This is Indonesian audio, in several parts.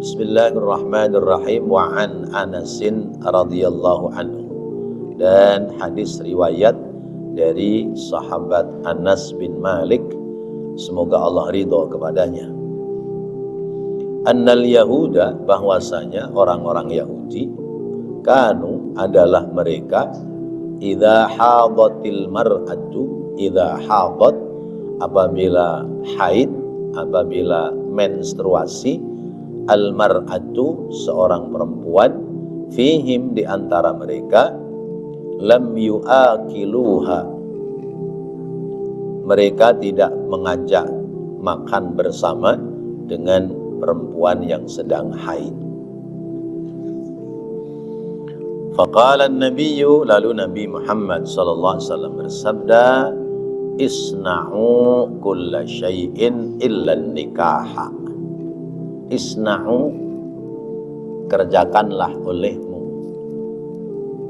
Bismillahirrahmanirrahim. Wa an Anasin radhiyallahu anhu. Dan hadis riwayat dari sahabat Anas bin Malik, semoga Allah ridho kepadanya. Annal Yahuda, bahwasanya orang-orang Yahudi, kanu adalah mereka, idza hadatil mar'atu, idza hadat, apabila haid, apabila menstruasi, al mar'atu, seorang perempuan, fihim, di antara mereka, lam yu'akiluha, mereka tidak mengajak makan bersama dengan perempuan yang sedang haid. Faqala an-nabiyyu, lalu Nabi Muhammad sallallahu alaihi wasallam bersabda, isna'u kulla syai'in illa nikaha. Isna'u, kerjakanlah olehmu,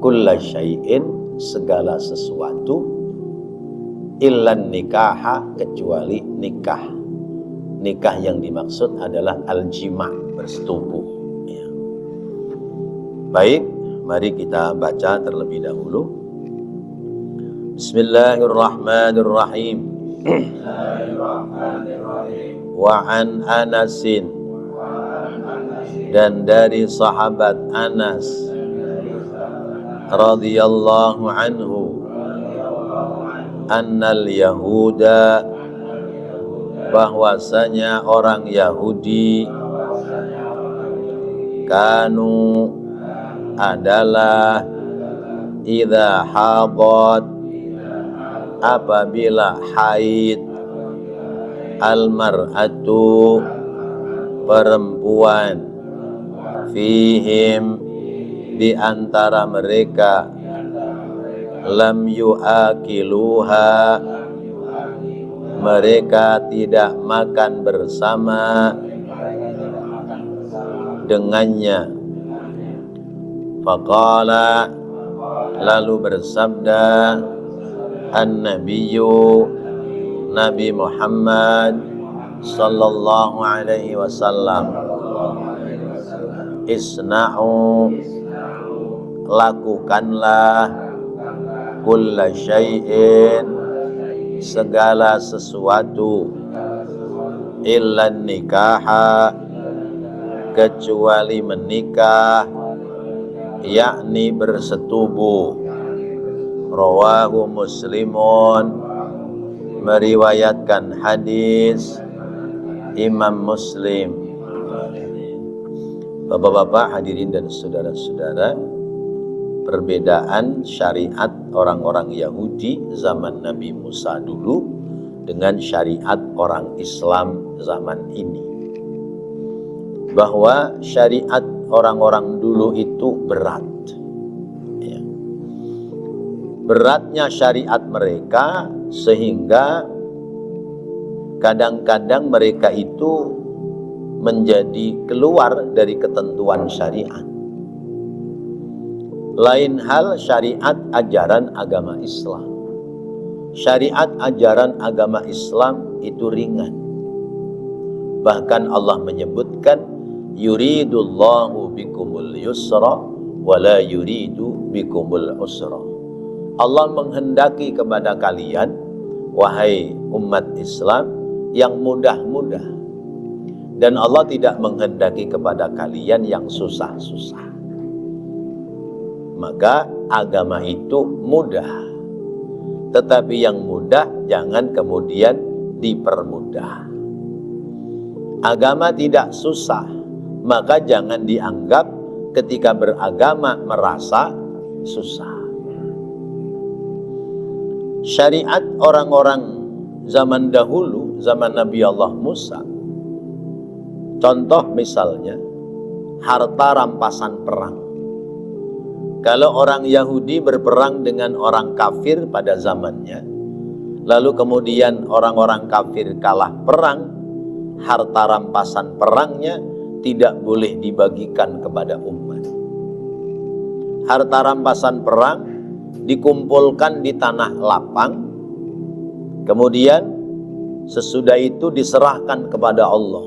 kulla syai'in, segala sesuatu, illa nikaha, kecuali nikah. Nikah yang dimaksud adalah al-jima', bersetubuh ya. Baik, mari kita baca terlebih dahulu. Bismillahirrahmanirrahim. Wa an Anasin, dan dari sahabat Anas radhiyallahu anhu, annal Yahuda, bahwasanya orang Yahudi, kanu, adalah, idza hadat, apabila haid, al mar'atu, perempuan, fihim, di antara mereka, lam yu'akiluha, mereka tidak makan bersama dengannya. Faqala, lalu bersabda an-nabiyyu, Nabi Muhammad sallallahu alaihi wasallam, isna'u, lakukanlah, kulla syai'in, segala sesuatu, illa nikaha, kecuali menikah, yakni bersetubuh. Rawahu Muslimun, meriwayatkan hadis Imam Muslim. Bapak-bapak, hadirin dan saudara-saudara, perbedaan syariat orang-orang Yahudi zaman Nabi Musa dulu dengan syariat orang Islam zaman ini. Bahwa syariat orang-orang dulu itu berat ya. Beratnya syariat mereka sehingga kadang-kadang mereka itu menjadi keluar dari ketentuan syariat. Lain hal syariat ajaran agama Islam. Syariat ajaran agama Islam itu ringan. Bahkan Allah menyebutkan, yuridullahu bikumul yusra wa la yuridu bikumul usra. Allah menghendaki kepada kalian, wahai umat Islam, yang mudah-mudah. Dan Allah tidak menghendaki kepada kalian yang susah-susah. Maka agama itu mudah, tetapi yang mudah jangan kemudian dipermudah. Agama tidak susah, maka jangan dianggap ketika beragama merasa susah. Syariat orang-orang zaman dahulu, zaman Nabi Allah Musa, contoh misalnya harta rampasan perang. Kalau orang Yahudi berperang dengan orang kafir pada zamannya, lalu kemudian orang-orang kafir kalah perang, harta rampasan perangnya tidak boleh dibagikan kepada umat. Harta rampasan perang dikumpulkan di tanah lapang, kemudian sesudah itu diserahkan kepada Allah.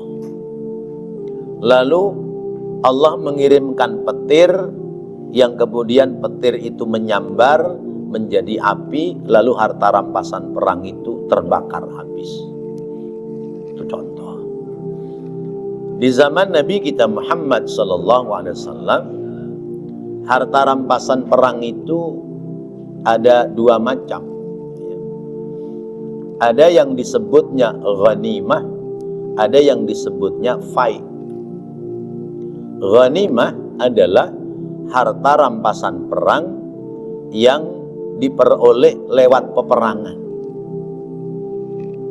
Lalu Allah mengirimkan petir yang kemudian petir itu menyambar menjadi api, lalu harta rampasan perang itu terbakar habis. Itu contoh. Di zaman Nabi kita Muhammad SAW, harta rampasan perang itu ada dua macam. Ada yang disebutnya ghanimah, ada yang disebutnya fai'. Ghanimah adalah harta rampasan perang yang diperoleh lewat peperangan.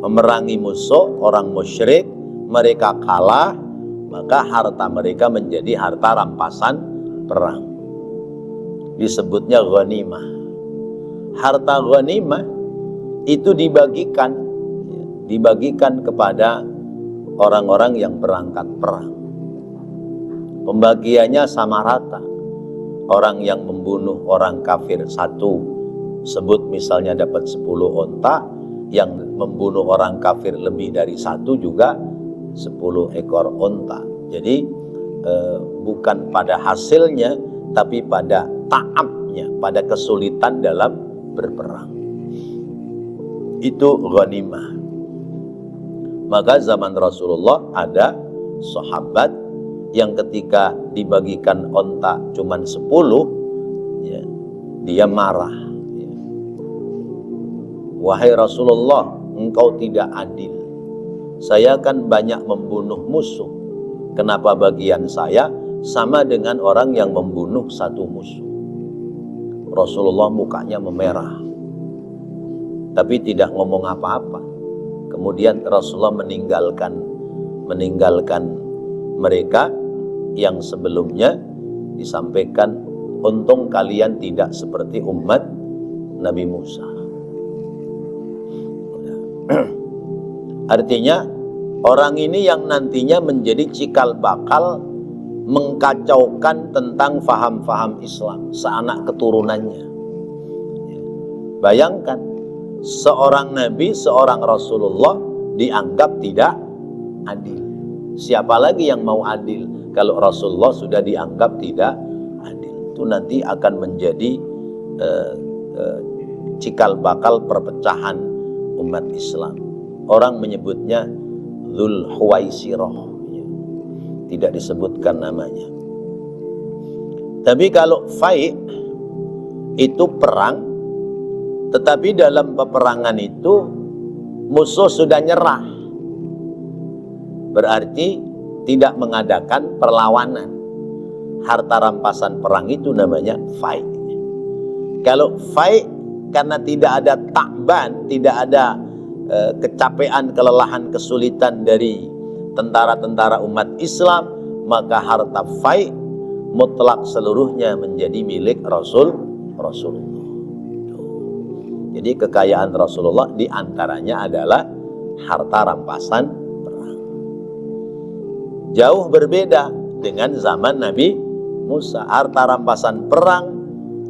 Memerangi musuh, orang musyrik, mereka kalah, maka harta mereka menjadi harta rampasan perang. Disebutnya ghanimah. Harta ghanimah itu dibagikan kepada orang-orang yang berangkat perang. Pembagiannya sama rata. Orang yang membunuh orang kafir satu, sebut misalnya dapat 10 onta, yang membunuh orang kafir lebih dari satu juga 10 ekor onta. Jadi bukan pada hasilnya, tapi pada ta'abnya, pada kesulitan dalam berperang. Itu ghanimah. Maka zaman Rasulullah ada sahabat yang ketika dibagikan onta cuman 10, ya, dia marah. Ya. Wahai Rasulullah, engkau tidak adil. Saya kan banyak membunuh musuh. Kenapa bagian saya sama dengan orang yang membunuh satu musuh? Rasulullah mukanya memerah, tapi tidak ngomong apa-apa. Kemudian Rasulullah meninggalkan mereka yang sebelumnya, disampaikan, untung kalian tidak seperti umat Nabi Musa. Artinya orang ini yang nantinya menjadi cikal bakal mengkacaukan tentang faham-faham Islam seanak keturunannya. Bayangkan, seorang Nabi, seorang Rasulullah dianggap tidak adil. Siapa lagi yang mau adil kalau Rasulullah sudah dianggap tidak adil? Itu nanti akan menjadi cikal bakal perpecahan umat Islam. Orang menyebutnya Dzul Huwaisirah, tidak disebutkan namanya. Tapi kalau fai' itu perang, tetapi dalam peperangan itu musuh sudah nyerah, berarti tidak mengadakan perlawanan. Harta rampasan perang itu namanya fai'. Kalau fai' karena tidak ada ta'ban, tidak ada kecapean, kelelahan, kesulitan dari tentara-tentara umat Islam, maka harta fai' mutlak seluruhnya menjadi milik Rasulullah. Jadi kekayaan Rasulullah diantaranya adalah harta rampasan perang. Jauh berbeda dengan zaman Nabi Musa. Harta rampasan perang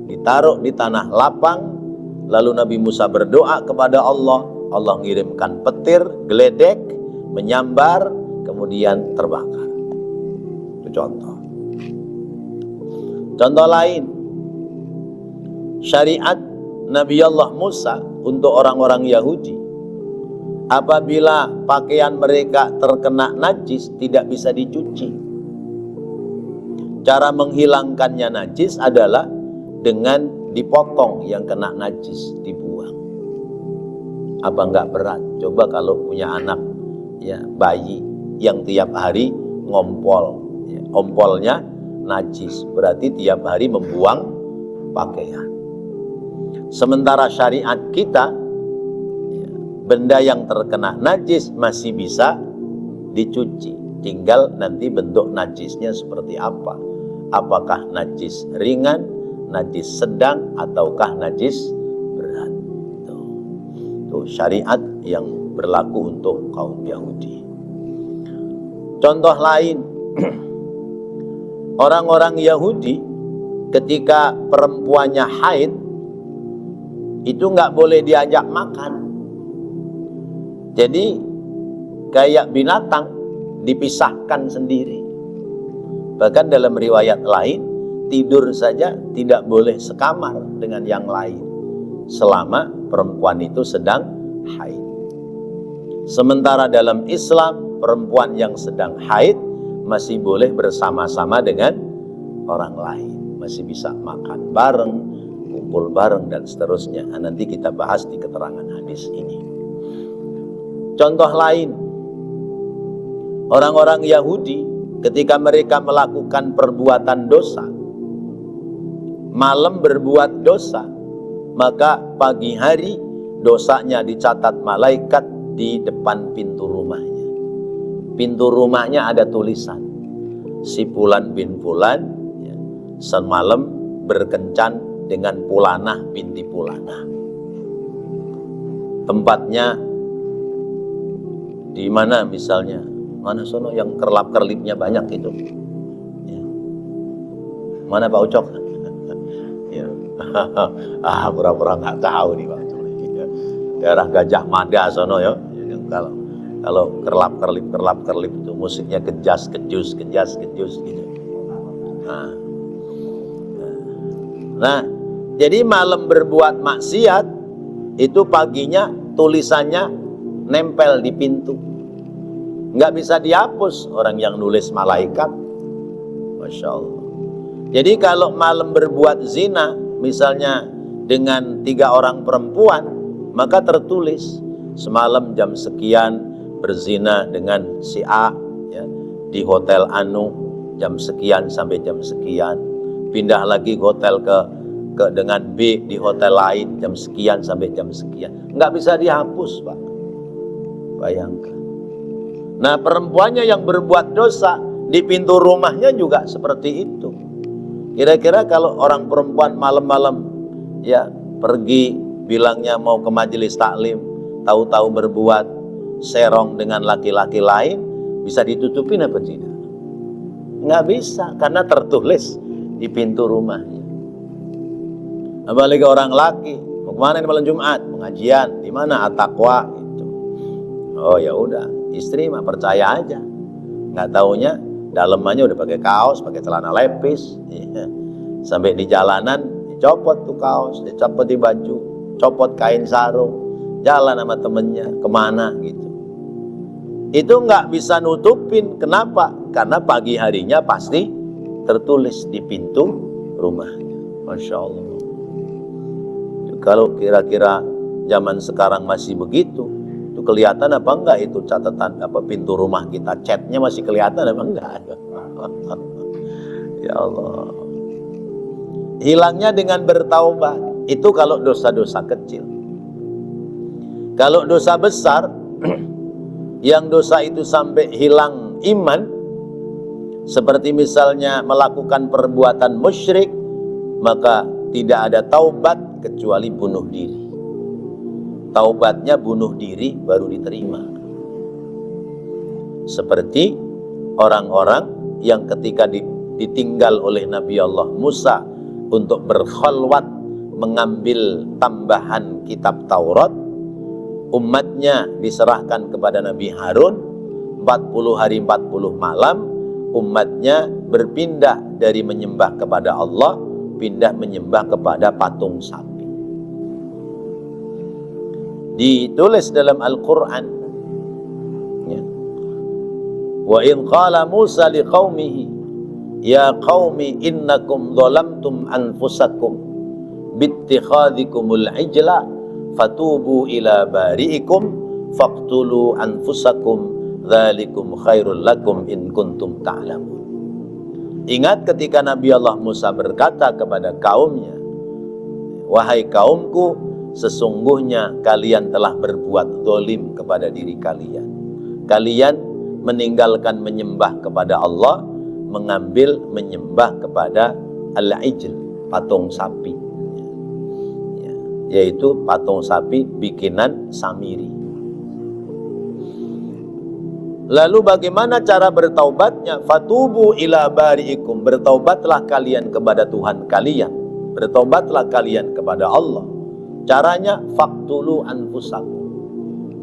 ditaruh di tanah lapang, lalu Nabi Musa berdoa kepada Allah. Allah mengirimkan petir, geledek, menyambar, kemudian terbakar. Itu contoh. Contoh lain, syariat Nabi Allah Musa untuk orang-orang Yahudi. Apabila pakaian mereka terkena najis, tidak bisa dicuci. Cara menghilangkannya najis adalah dengan dipotong yang kena najis, dibuang. Apa enggak berat? Coba kalau punya anak, ya, bayi yang tiap hari ngompol, ya, ompolnya najis, berarti tiap hari membuang pakaian. Sementara syariat kita, ya, benda yang terkena najis masih bisa dicuci, tinggal nanti bentuk najisnya seperti apa. Apakah najis ringan, najis sedang, ataukah najis berat. Itu syariat yang berlaku untuk kaum Yahudi. Contoh lain, orang-orang Yahudi ketika perempuannya haid itu nggak boleh diajak makan. Jadi kayak binatang dipisahkan sendiri. Bahkan dalam riwayat lain, tidur saja tidak boleh sekamar dengan yang lain selama perempuan itu sedang haid. Sementara dalam Islam, perempuan yang sedang haid masih boleh bersama-sama dengan orang lain, masih bisa makan bareng, kumpul bareng, dan seterusnya. Nanti kita bahas di keterangan hadis ini. Contoh lain, orang-orang Yahudi ketika mereka melakukan perbuatan dosa, malam berbuat dosa, maka pagi hari dosanya dicatat malaikat di depan pintu rumahnya. Pintu rumahnya ada tulisan, si Fulan bin Fulan ya, semalam berkencan dengan Fulanah binti Fulanah. Tempatnya di mana misalnya? Mana sono yang kerlap-kerlipnya banyak itu? Ya. Mana Pak Ucok? Ya. Pura-pura nggak tahu nih Pak Ucok. Ya. Daerah Gajah Mada sono ya. Kalau kerlap-kerlip itu musiknya kejas-kejus gitu. Nah, jadi malam berbuat maksiat itu paginya tulisannya nempel di pintu, nggak bisa dihapus, orang yang nulis malaikat. Masya Allah. Jadi kalau malam berbuat zina misalnya dengan 3 orang perempuan, maka tertulis semalam jam sekian berzina dengan si A ya, di hotel Anu jam sekian sampai jam sekian, pindah lagi ke hotel ke dengan B di hotel lain jam sekian sampai jam sekian. Nggak bisa dihapus Pak, bayangkan. Nah, perempuannya yang berbuat dosa di pintu rumahnya juga seperti itu. Kira-kira kalau orang perempuan malam-malam ya pergi bilangnya mau ke majelis taklim, tahu-tahu berbuat serong dengan laki-laki lain, bisa ditutupin apa tidak? Nggak bisa, karena tertulis di pintu rumahnya. Apalagi orang laki, mau kemana malam Jumat? Pengajian, di mana? At-Taqwa itu. Oh ya udah, istri mah percaya aja. Nggak taunya dalemannya udah pakai kaos, pakai celana lepis, ya. Sampai di jalanan dicopot tuh kaos, dicopot di baju, copot kain sarung, jalan sama temennya kemana gitu. Itu nggak bisa nutupin. Kenapa? Karena pagi harinya pasti tertulis di pintu rumahnya. Masya Allah. Kalau kira-kira zaman sekarang masih begitu, itu kelihatan apa enggak itu catatan apa pintu rumah kita, catnya masih kelihatan apa enggak? Ya Allah. Hilangnya dengan bertaubat. Itu kalau dosa-dosa kecil. Kalau dosa besar, yang dosa itu sampai hilang iman, seperti misalnya melakukan perbuatan musyrik, maka tidak ada taubat kecuali bunuh diri. Taubatnya bunuh diri baru diterima. Seperti orang-orang yang ketika ditinggal oleh Nabi Allah Musa untuk berkhalwat mengambil tambahan kitab Taurat, umatnya diserahkan kepada Nabi Harun 40 hari 40 malam, umatnya berpindah dari menyembah kepada Allah, pindah menyembah kepada patung sapi. Ditulis dalam Al-Quran ya. Wa in qala Musa liqaumihi ya qaumi innakum dhalamtum anfusakum bittikhadhikumul ijla fatubu ila bari'ikum faqtulu anfusakum dzalikum khairul lakum in kuntum ta'lamun. Ingat ketika Nabi Allah Musa berkata kepada kaumnya, wahai kaumku, sesungguhnya kalian telah berbuat zalim kepada diri kalian. Kalian meninggalkan menyembah kepada Allah, mengambil menyembah kepada al-ijl, patung sapi, yaitu patung sapi bikinan Samiri. Lalu bagaimana cara bertaubatnya? Fatubu ila bari'ikum, bertaubatlah kalian kepada Tuhan kalian, bertaubatlah kalian kepada Allah. Caranya faqtulu anfusakum,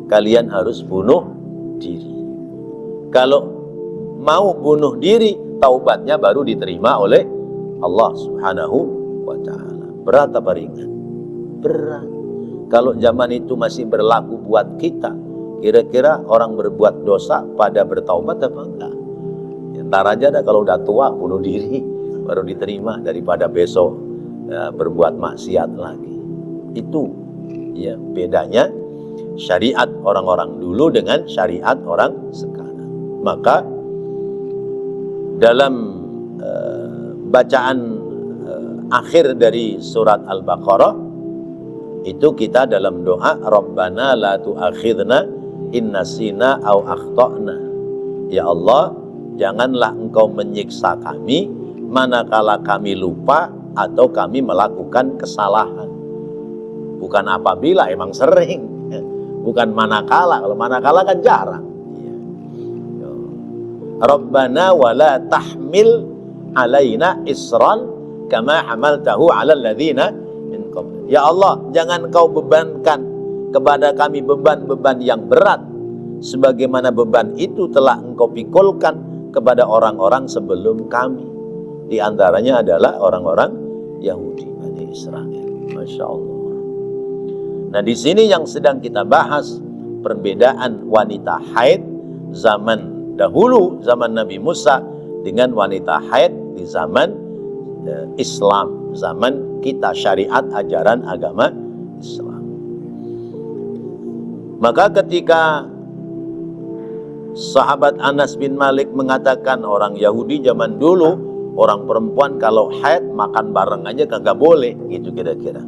kalian harus bunuh diri. Kalau mau bunuh diri, taubatnya baru diterima oleh Allah Subhanahu wa ta'ala. Berat apa ringan? Berat. Kalau zaman itu masih berlaku buat kita, kira-kira orang berbuat dosa pada bertaubat apa enggak? Ntar aja dah kalau udah tua bunuh diri baru diterima daripada besok berbuat maksiat lagi. Itu ya bedanya syariat orang-orang dulu dengan syariat orang sekarang. Maka dalam bacaan akhir dari surat Al-Baqarah itu kita dalam doa Rabbana la tu'akhidna in nasina au akhtana. Ya Allah, janganlah engkau menyiksa kami manakala kami lupa atau kami melakukan kesalahan. Bukan apabila, emang sering. Bukan manakala. Kalau manakala kan jarang. Rabbana wala tahmil alaina isran kama hamaltahu ala alladhina min qabl. Ya Allah, jangan kau bebankan kepada kami beban-beban yang berat sebagaimana beban itu telah engkau pikulkan kepada orang-orang sebelum kami. Di antaranya adalah orang-orang Yahudi, Bani Israel. Masya Allah. Nah, di sini yang sedang kita bahas perbedaan wanita haid zaman dahulu, zaman Nabi Musa, dengan wanita haid di zaman Islam, zaman kita, syariat ajaran agama Islam. Maka ketika sahabat Anas bin Malik mengatakan orang Yahudi zaman dulu, orang perempuan kalau haid makan bareng aja kagak boleh, gitu kira-kira.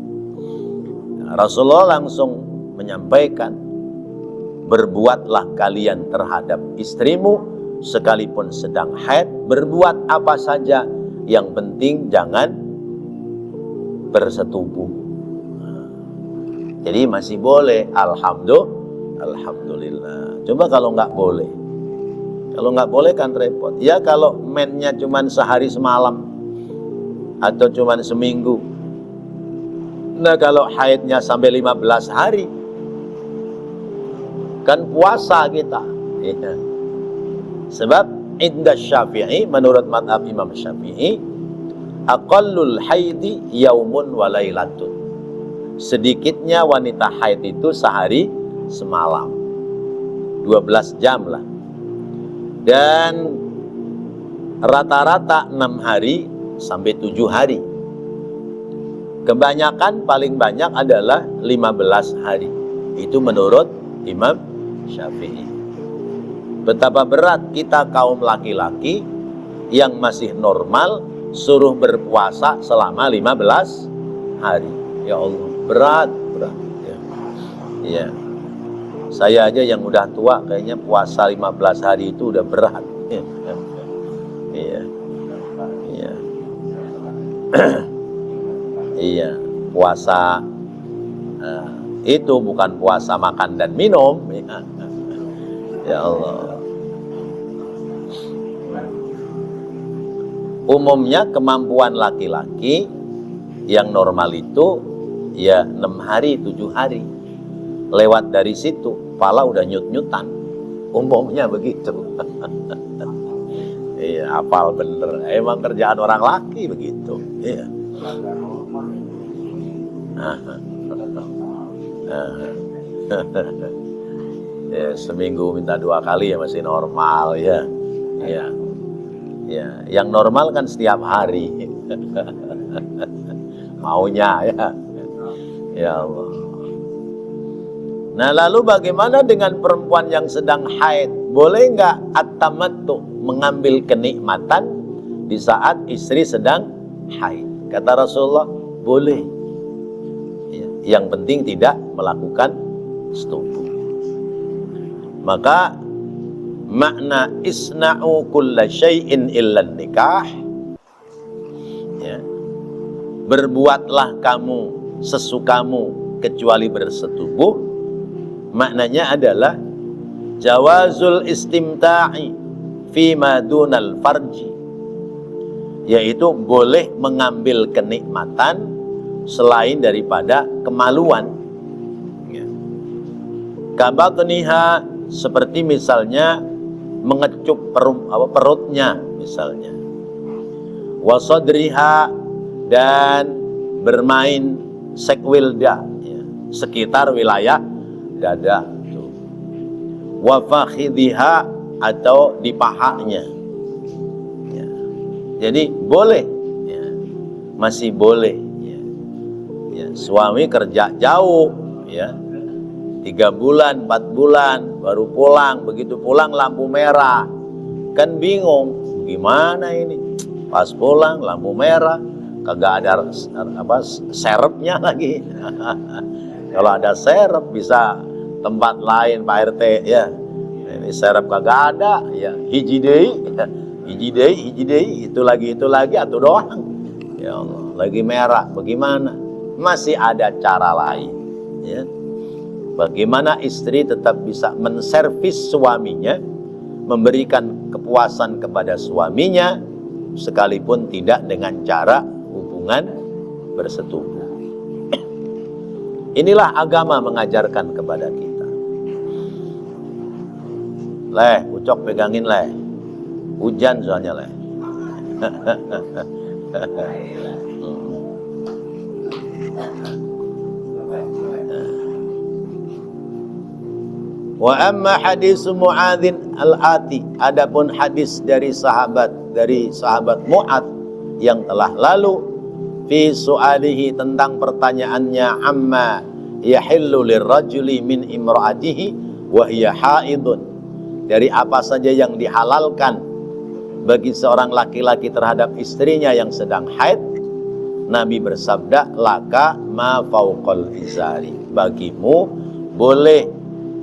Rasulullah langsung menyampaikan, berbuatlah kalian terhadap istrimu sekalipun sedang haid, berbuat apa saja, yang penting jangan bersetubuh. Jadi masih boleh, alhamdulillah. Coba kalau nggak boleh, kalau nggak boleh kan repot. Ya kalau mennya cuman sehari semalam atau cuman seminggu. Nah kalau haidnya sampai 15 hari, kan puasa kita. Ya. Sebab inda Syafi'i, menurut madhab Imam Syafi'i, aqallul haidi yaumun wa lailatun. Sedikitnya wanita haid itu sehari semalam, 12 jam lah. Dan rata-rata 6 hari sampai 7 hari. Kebanyakan paling banyak adalah 15 hari. Itu menurut Imam Syafi'i. Betapa berat kita kaum laki-laki yang masih normal suruh berpuasa selama 15 hari. Ya Allah, berat. Ya. Ya. Saya aja yang udah tua kayaknya puasa 15 hari itu udah berat. Iya. Iya. Iya, puasa itu bukan puasa makan dan minum. Ya Allah. Umumnya kemampuan laki-laki yang normal itu ya 6 hari, 7 hari. Lewat dari situ, pala udah nyut-nyutan. Umumnya begitu. Iya, hafal bener. Emang kerjaan orang laki begitu. Iya. Ya, seminggu minta 2 kali ya masih normal ya. Ya. Ya, yang normal kan setiap hari. Maunya ya. Ya Allah. Nah, lalu bagaimana dengan perempuan yang sedang haid? Boleh nggak at-tamattu, mengambil kenikmatan di saat istri sedang haid? Kata Rasulullah, boleh. Ya, yang penting tidak melakukan setubuh. Maka makna isna'u kulla syai'in illa nikah, ya, berbuatlah kamu sesukamu kecuali bersetubuh, maknanya adalah jawazul istimta'i fima dunal farji, yaitu boleh mengambil kenikmatan selain daripada kemaluan, ya. Kabatniha, seperti misalnya mengecup perutnya misalnya, wa sadriha, dan bermain sekwilda, ya, sekitar wilayah dada, wa fakhidhiha, atau di pahanya, ya. Jadi boleh, ya, masih boleh, ya. Ya, suami kerja jauh, ya, 3 bulan 4 bulan baru pulang, begitu pulang lampu merah, kan bingung gimana ini, pas pulang lampu merah, kagak ada serepnya lagi. Kalau ada serep bisa tempat lain Pak RT, ya. Ini serep kagak ada, ya, hiji deui, itu lagi atuh doang. Ya Allah, lagi merah, bagaimana? Masih ada cara lain, ya. Bagaimana istri tetap bisa menservis suaminya, memberikan kepuasan kepada suaminya, sekalipun tidak dengan cara hubungan bersetubuh. Inilah agama mengajarkan kepada kita. Leh, Ucok pegangin leh. Hujan soalnya leh. Wa amma hadis Mu'adzin al-ati, adapun hadis dari sahabat Mu'adz yang telah lalu, fi su'alihi, tentang pertanyaannya, amma yahillu lirrajuli min imra'atihi wa hiya haidun, dari apa saja yang dihalalkan bagi seorang laki-laki terhadap istrinya yang sedang haid. Nabi bersabda, laka ma fauqal izari, bagimu boleh,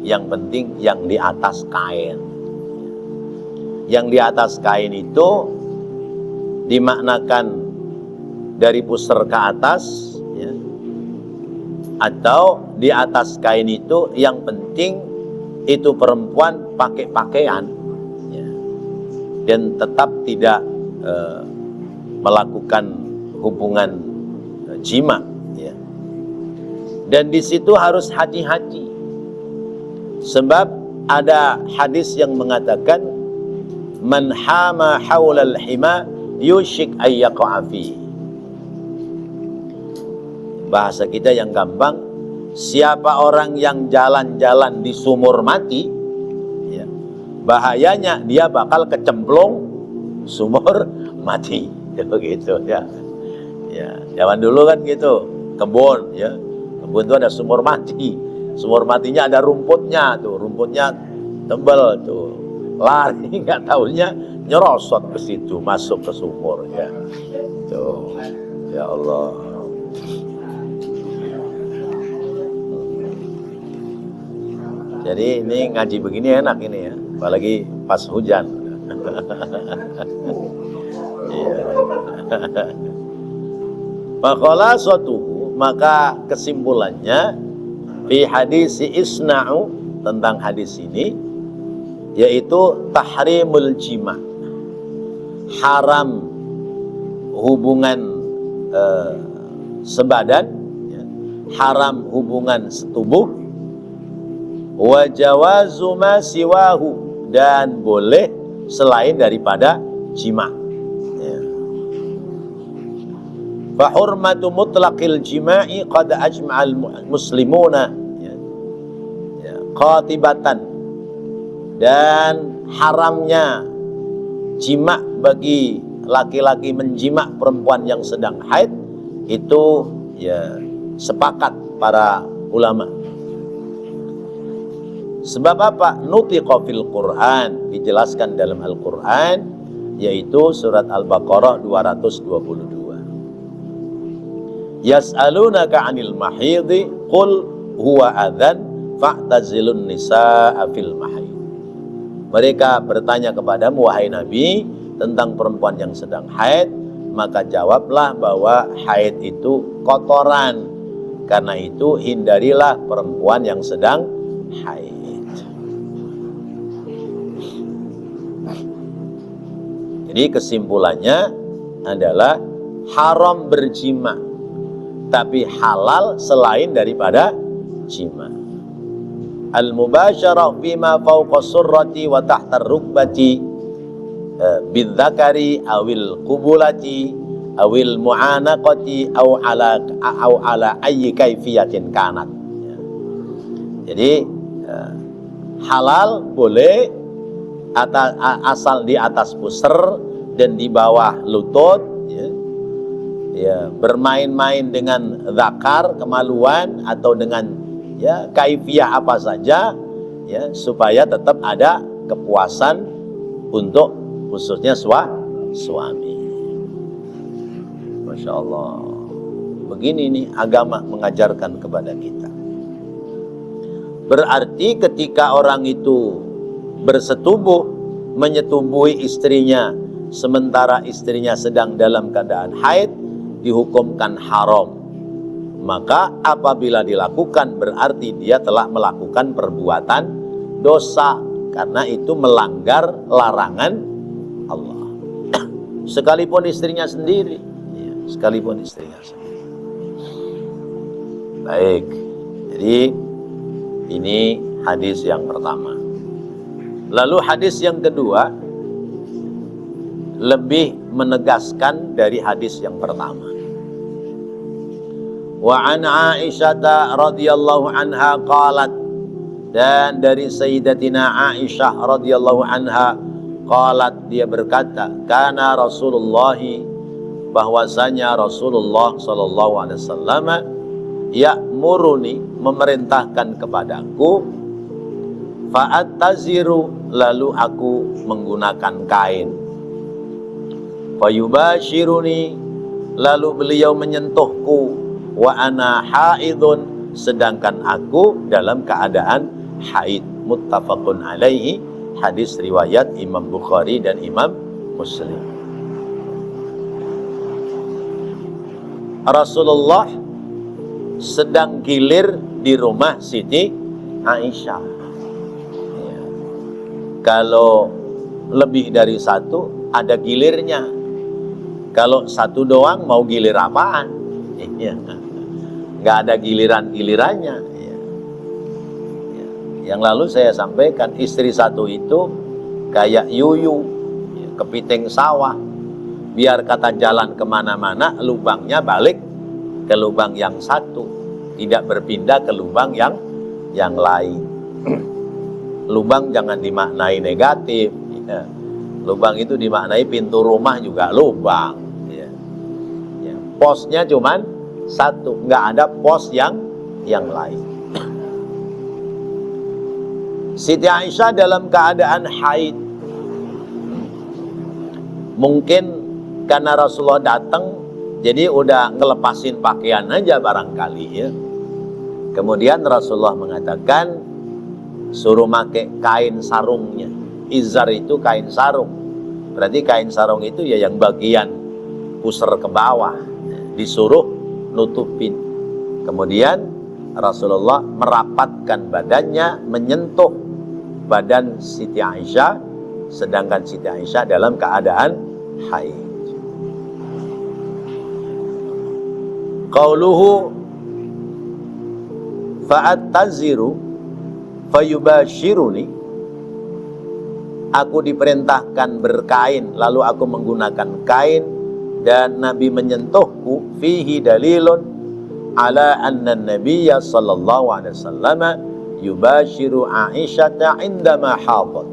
yang penting yang di atas kain. Yang di atas kain itu dimaknakan dari pusar ke atas, ya, atau di atas kain itu yang penting itu perempuan pakai pakaian, ya, dan tetap tidak melakukan hubungan jima, ya. Dan di situ harus hati-hati. Sebab ada hadis yang mengatakan, man hama haulal hima yushik ayyaqa'a fi. Bahasa kita yang gampang, siapa orang yang jalan-jalan di sumur mati, ya, bahayanya dia bakal kecemplung sumur mati, ya, begitu, ya. Ya, zaman dulu kan gitu, kebun, ya, kebun itu ada sumur mati. Sumur matinya ada rumputnya tuh, rumputnya tebal tuh, lari nggak tahunya nyerosot ke situ, masuk ke sumur, ya. Tuh, ya Allah. Jadi ini ngaji begini enak ini, ya, apalagi pas hujan. Maqala suatu, maka kesimpulannya, fi hadis isna'u, tentang hadis ini, yaitu tahrimul jima, haram hubungan sebadan, ya, haram hubungan setubuh, wa jawazu ma siwahu, dan boleh selain daripada jima, ya. Fa hurmatu mutlaqil jima'i qad ajma'al muslimuna, ya, ya, qatibatan, dan haramnya jima bagi laki-laki menjima perempuan yang sedang haid itu, ya, sepakat para ulama. Sebab apa? Nutiqa fil Quran, dijelaskan dalam Al-Quran, yaitu surat Al-Baqarah 222. Yas'alunaka 'anil mahidhi qul huwa adzan fa'tazilun nisaa fil mahid. Mereka bertanya kepadamu, wahai Nabi, tentang perempuan yang sedang haid, maka jawablah bahwa haid itu kotoran. Karena itu hindarilah perempuan yang sedang haid. Jadi kesimpulannya adalah haram berjima, tapi halal selain daripada jima. Al-mubasyarah fima fawqa surrati wa tahta rukbati, bidzakari awil qubulati awil mu'anaqati au ala ayyi kaifiyatin kanat. Jadi halal boleh asal di atas pusar dan di bawah lutut, ya, bermain-main dengan zakar, kemaluan, atau dengan ya kaifiyah apa saja, ya, supaya tetap ada kepuasan untuk khususnya suami. Masya Allah. Begini nih agama mengajarkan kepada kita. Berarti ketika orang itu bersetubuh, menyetubuhi istrinya, sementara istrinya sedang dalam keadaan haid, dihukumkan haram. Maka apabila dilakukan berarti dia telah melakukan perbuatan dosa, karena itu melanggar larangan Allah. Sekalipun istrinya sendiri, ya, sekalipun istrinya sendiri. Baik, jadi ini hadis yang pertama. Lalu hadis yang kedua lebih menegaskan dari hadis yang pertama. Wa an Aisyah radhiyallahu anha qalat, dan dari Sayyidatina Aisyah radhiyallahu anha qalat, dia berkata, kana Rasulullah, bahwasanya Rasulullah sallallahu alaihi wasallam ya'muruni, memerintahkan kepadaku, fa'attaziru, lalu aku menggunakan kain, fayubashiruni, lalu beliau menyentuhku, wa ana haidun, sedangkan aku dalam keadaan haid. Muttafaqun alaihi, hadis riwayat Imam Bukhari dan Imam Muslim. Rasulullah sedang gilir di rumah Siti Aisyah. Ya. Kalau lebih dari satu ada gilirnya. Kalau satu doang mau gilir apaan? Ya. Nggak ada giliran-gilirannya. Ya. Ya. Yang lalu saya sampaikan, istri satu itu kayak yuyu, ya, kepiting sawah. Biar kata jalan kemana-mana, lubangnya balik ke lubang yang satu, tidak berpindah ke lubang yang lain. Lubang jangan dimaknai negatif, ya. Lubang itu dimaknai pintu rumah juga lubang, ya. Ya. Posnya cuman satu, nggak ada pos yang lain. Siti Aisyah dalam keadaan haid. Mungkin karena Rasulullah datang, jadi udah ngelepasin pakaian aja barangkali, ya. Kemudian Rasulullah mengatakan suruh pakai kain sarungnya. Izar itu kain sarung. Berarti kain sarung itu ya yang bagian pusar ke bawah, disuruh nutupin. Kemudian Rasulullah merapatkan badannya, menyentuh badan Siti Aisyah, sedangkan Siti Aisyah dalam keadaan haid. Qauluhu fa'attaziru fayubashiruni, aku diperintahkan berkain lalu aku menggunakan kain dan Nabi menyentuhku, fihi dalilun ala anna nabiyya sallallahu alaihi wasallam yubashiru Aisyata indama hadat.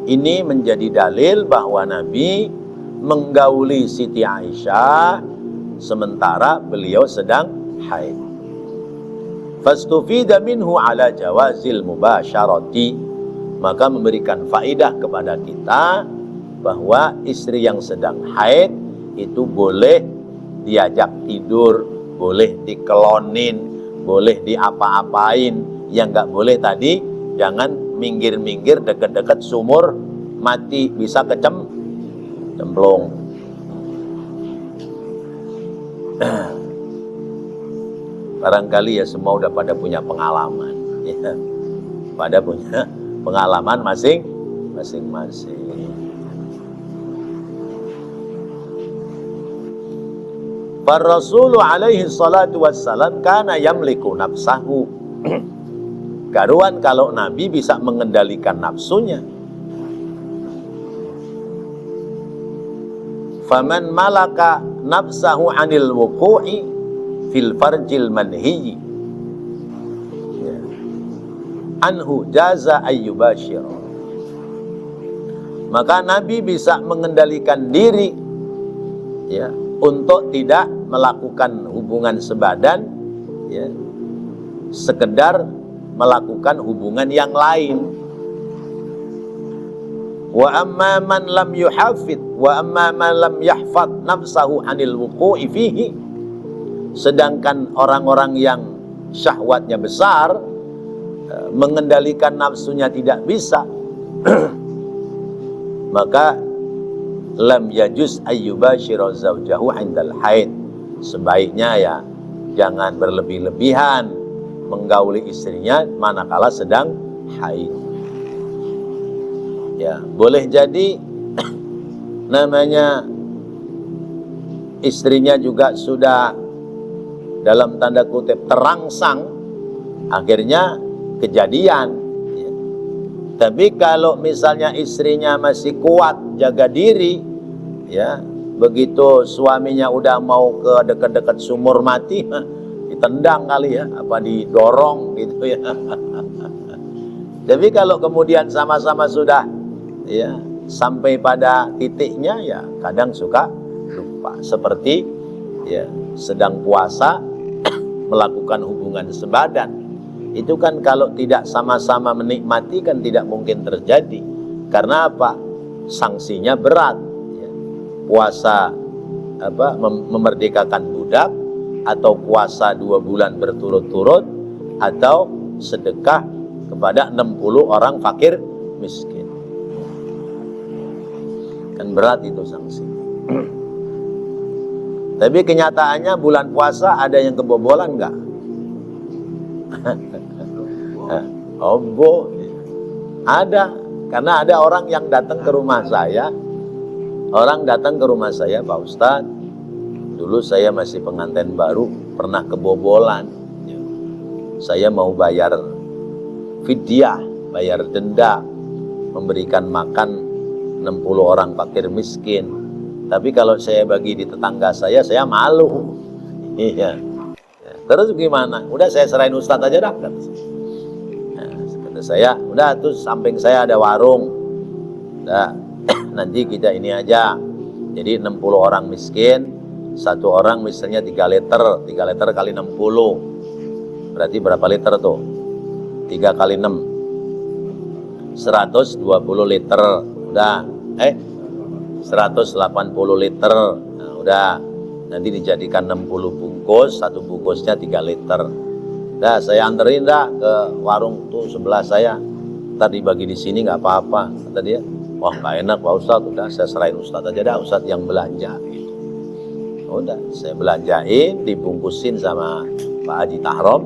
Ini menjadi dalil bahwa Nabi menggauli Siti Aisyah sementara beliau sedang haid. Fastufida minhu ala jawazil mubasyarati, maka memberikan faidah kepada kita bahwa istri yang sedang haid itu boleh diajak tidur, boleh dikelonin, boleh diapa-apain. Yang nggak boleh tadi, jangan minggir-minggir dekat-dekat sumur mati, bisa cemplung. Barangkali ya semua udah pada punya pengalaman, ya. Pada punya pengalaman masing-masing. Par Rasulu alaihi salatu wassalam kana yamliku nafsahu. Karuan kalau Nabi bisa mengendalikan nafsunya. faman malaka nafsahu 'anil wuqu'i fil farjil manhi anhu jaza ayyubashir. Maka Nabi bisa mengendalikan diri ya untuk tidak melakukan hubungan sebadan ya, sekedar melakukan hubungan yang lain. Wa amma man lam yuhafid wa amma man lam yahfad nafsahu 'anil wuqu'i fihi. Sedangkan orang-orang yang syahwatnya besar, mengendalikan nafsunya tidak bisa, maka lam yajuz ayyubashira zawjahu 'indal haid. Sebaiknya ya jangan berlebih-lebihan menggauli istrinya manakala sedang haid. Ya, boleh jadi namanya istrinya juga sudah dalam tanda kutip terangsang, akhirnya kejadian ya. Tapi kalau misalnya istrinya masih kuat jaga diri ya, begitu suaminya udah mau ke dekat-dekat sumur mati, ditendang kali ya, apa didorong gitu ya. Tapi kalau kemudian sama-sama sudah ya sampai pada titiknya, ya kadang suka lupa, seperti ya sedang puasa melakukan hubungan sebadan. Itu kan kalau tidak sama-sama menikmati kan tidak mungkin terjadi. Karena apa? Sanksinya berat ya. Puasa memerdekakan budak, atau puasa 2 bulan berturut-turut, atau sedekah kepada 60 orang fakir miskin. Kan berat itu sanksi. Tapi kenyataannya bulan puasa ada yang kebobolan enggak? Ada. Karena ada orang yang datang ke rumah saya. Pak Ustadz, dulu saya masih pengantin baru, pernah kebobolan. Saya mau bayar fidyah, bayar denda, memberikan makan 60 orang fakir miskin. Tapi kalau saya bagi di tetangga saya malu. Iya. Terus gimana? Udah saya serahin Ustadz aja dah. Kata saya, udah tuh samping saya ada warung. Udah, nanti kita ini aja. Jadi 60 orang miskin, 1 orang misalnya 3 liter kali 60. Berarti berapa liter tuh? 3 kali 6. 120 liter. Udah, 180 liter. Nah, udah, nanti dijadikan 60 bungkus, 1 bungkusnya 3 liter. Dah, saya anterin dah ke warung tuh sebelah saya. Ntar dibagi di sini nggak apa-apa, kata dia. Wah, nggak enak Pak Ustadz. Udah, saya serahin Ustadz aja dah, Ustadz yang belanja. Gitu. Udah, saya belanjain, dibungkusin sama Pak Haji Tahrom,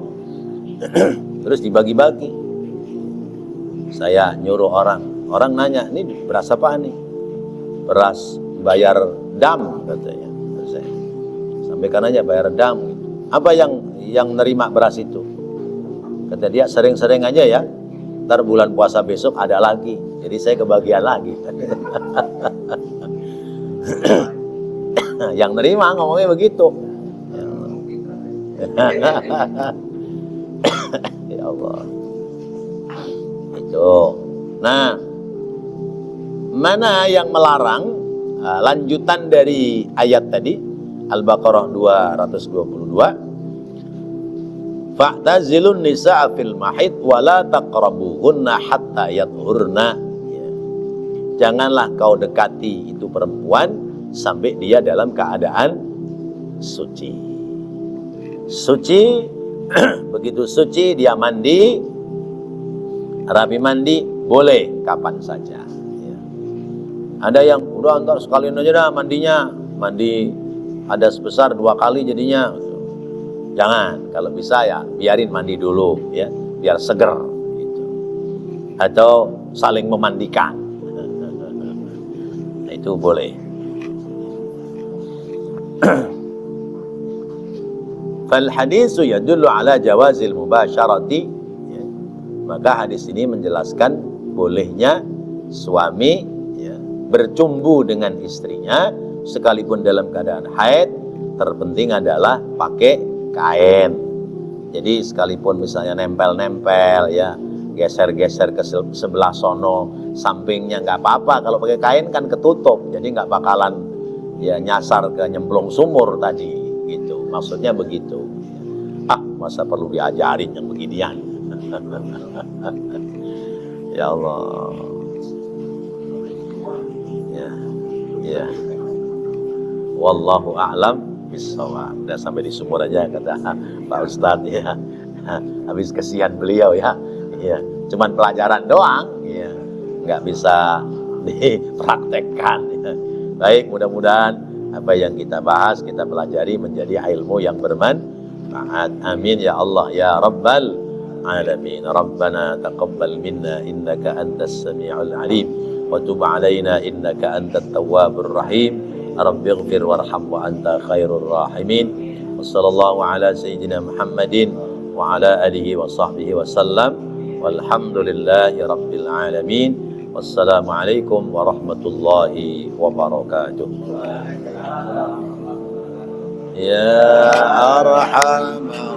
terus dibagi-bagi. Saya nyuruh orang nanya, ini beras apa nih? Beras bayar dam, katanya. Saya sampaikan aja bayar dam. Gitu. Apa yang nerima beras itu? Kata dia, sering-sering aja ya. Ntar bulan puasa besok ada lagi. Jadi saya kebagian lagi. Yang nerima ngomongnya begitu. Ya Allah. Itu. Nah, mana yang melarang? Lanjutan dari ayat tadi, Al-Baqarah 222. Fa'tazilun nisa'a fil mahid wa la taqrabuhunna hatta yathurna. Ya. Janganlah kau dekati itu perempuan sampai dia dalam keadaan suci. Suci, begitu suci dia mandi, rapi mandi, boleh kapan saja. Ada yang udah ntar sekalian aja dah mandinya, mandi ada sebesar 2 kali jadinya. Jangan, kalau bisa ya biarin mandi dulu ya, biar seger gitu. Atau saling memandikan. Nah, itu boleh. Fal hadisu yadullu ala jawazil mubasyarati. Ya. Maka hadis ini menjelaskan bolehnya suami bercumbu dengan istrinya sekalipun dalam keadaan haid, terpenting adalah pakai kain. Jadi sekalipun misalnya nempel-nempel ya, geser-geser ke sebelah sono, sampingnya nggak apa-apa. Kalau pakai kain kan ketutup, jadi nggak bakalan ya nyasar ke nyemplung sumur tadi, gitu. Maksudnya begitu. Masa perlu diajarin yang beginian? Ya Allah. Ya. Wallahu a'lam bishawab. Udah sampai di sumur aja kata Pak Ustadz ya. Habis kesian beliau ya. Iya, cuman pelajaran doang, ya, nggak bisa dipraktekkan. Ya. Baik, mudah-mudahan apa yang kita bahas, kita pelajari menjadi ilmu yang bermanfaat. Amin ya Allah ya Rabbal Alamin. Rabbana taqabbal minna innaka antas sami'ul alim wa tub alaina innaka antat tawwabur rahim. Rabbighfir warham wa anta khairur rahimin. Wassallallahu ala sayyidina Muhammadin wa ala alihi wa sahbihi wa sallam. Walhamdulillahi rabbil alamin. Wassalamualaikum warahmatullahi wabarakatuh. Ya arhamar